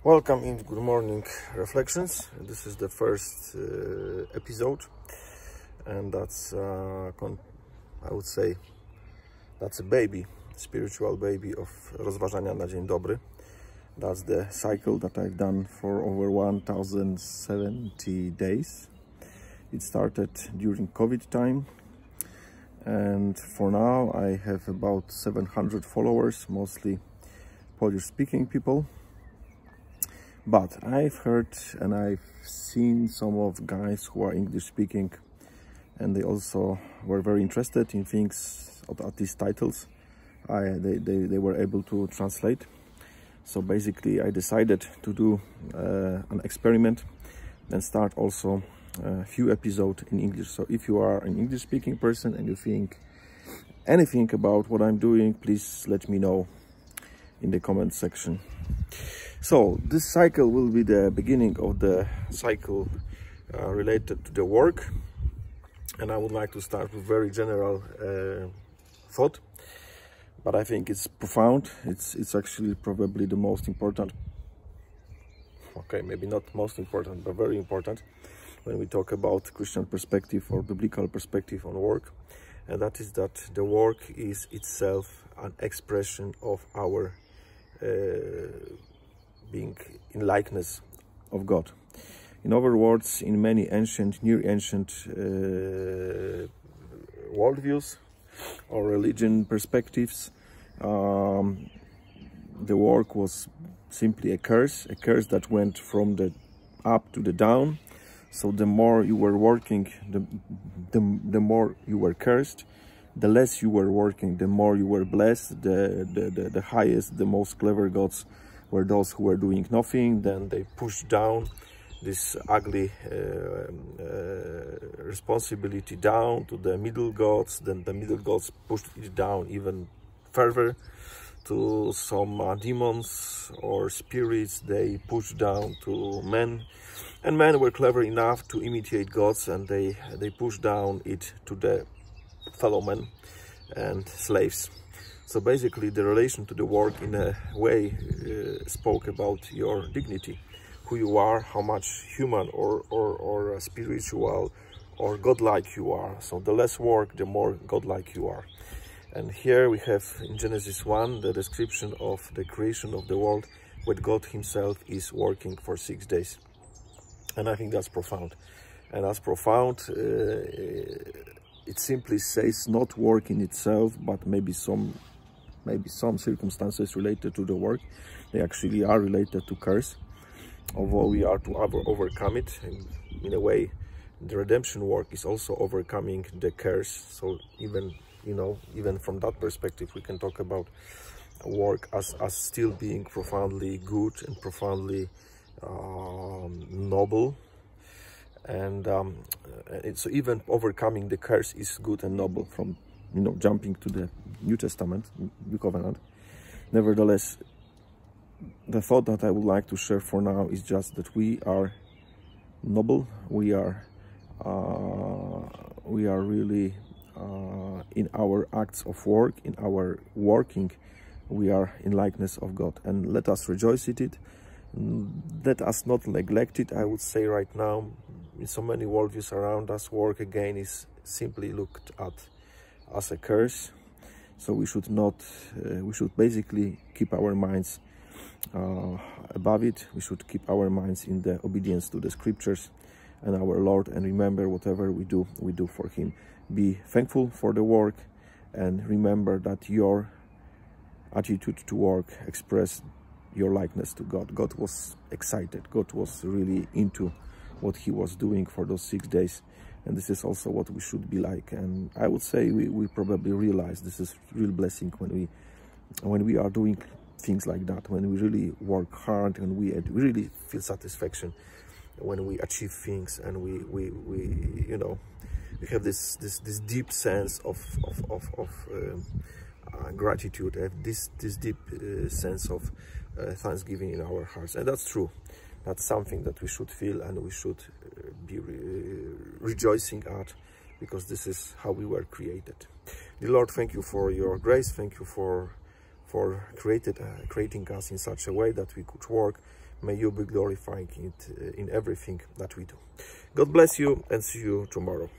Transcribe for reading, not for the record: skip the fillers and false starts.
Welcome in Good Morning Reflections. This is the first episode, and that's I would say that's a baby, spiritual baby of rozważania na dzień dobry. That's the cycle that I've done for over 1070 days. It started during COVID time, and for now I have about 700 followers, mostly Polish speaking people. But I've heard and I've seen some of guys who are English speaking, and they also were very interested in things at these titles. They were able to translate. So basically I decided to do an experiment and start also a few episodes in English. So if you are an English speaking person and you think anything about what I'm doing, please let me know in the comment section. So this cycle will be the beginning of the cycle related to the work, and I would like to start with very general thought, but I think it's profound. It's actually probably the most important, okay, maybe not most important, but very important when we talk about Christian perspective or biblical perspective on work, and that is that the work is itself an expression of our being in likeness of God. In other words, in many ancient, near ancient worldviews or religion perspectives, the work was simply a curse that went from the up to the down. So the more you were working, the more you were cursed. The less you were working, the more you were blessed. The highest, the most clever gods were those who were doing nothing. Then they pushed down this ugly responsibility down to the middle gods. Then the middle gods pushed it down even further to some demons or spirits. They pushed down to men, and men were clever enough to imitate gods, and they pushed down it to the fellow men and slaves. So basically the relation to the work in a way spoke about your dignity, who you are, how much human or spiritual or godlike you are. So the less work, the more godlike you are. And here we have in Genesis 1 the description of the creation of the world, where God himself is working for 6 days. And I think that's profound. And that's profound. It simply says not work in itself, but maybe some circumstances related to the work. They actually are related to curse, although we are to overcome it. And in a way, the redemption work is also overcoming the curse. So even from that perspective, we can talk about work as still being profoundly good and profoundly noble. And so even overcoming the curse is good and noble, from jumping to the New Testament, New Covenant. Nevertheless, the thought that I would like to share for now is just that we are noble. We are really in our acts of work, in our working, we are in likeness of God, and let us rejoice in it. Let us not neglect it. I would say right now, in so many worldviews around us, work again is simply looked at as a curse. So we should not, we should basically keep our minds above it. We should keep our minds in the obedience to the scriptures and our Lord, and remember whatever we do for him. Be thankful for the work, and remember that your attitude to work express your likeness to God. God was excited. God was really into what he was doing for those 6 days. And this is also what we should be like. And I would say we probably realize this is real blessing when we are doing things like that, when we really work hard and we really feel satisfaction when we achieve things, and we have this deep sense of gratitude, this deep sense of thanksgiving in our hearts. And that's true. That's something that we should feel, and we should be rejoicing at, because this is how we were created. Dear Lord, thank you for your grace. Thank you for creating us in such a way that we could work may you be glorifying it in everything that we do. God bless you, and see you tomorrow.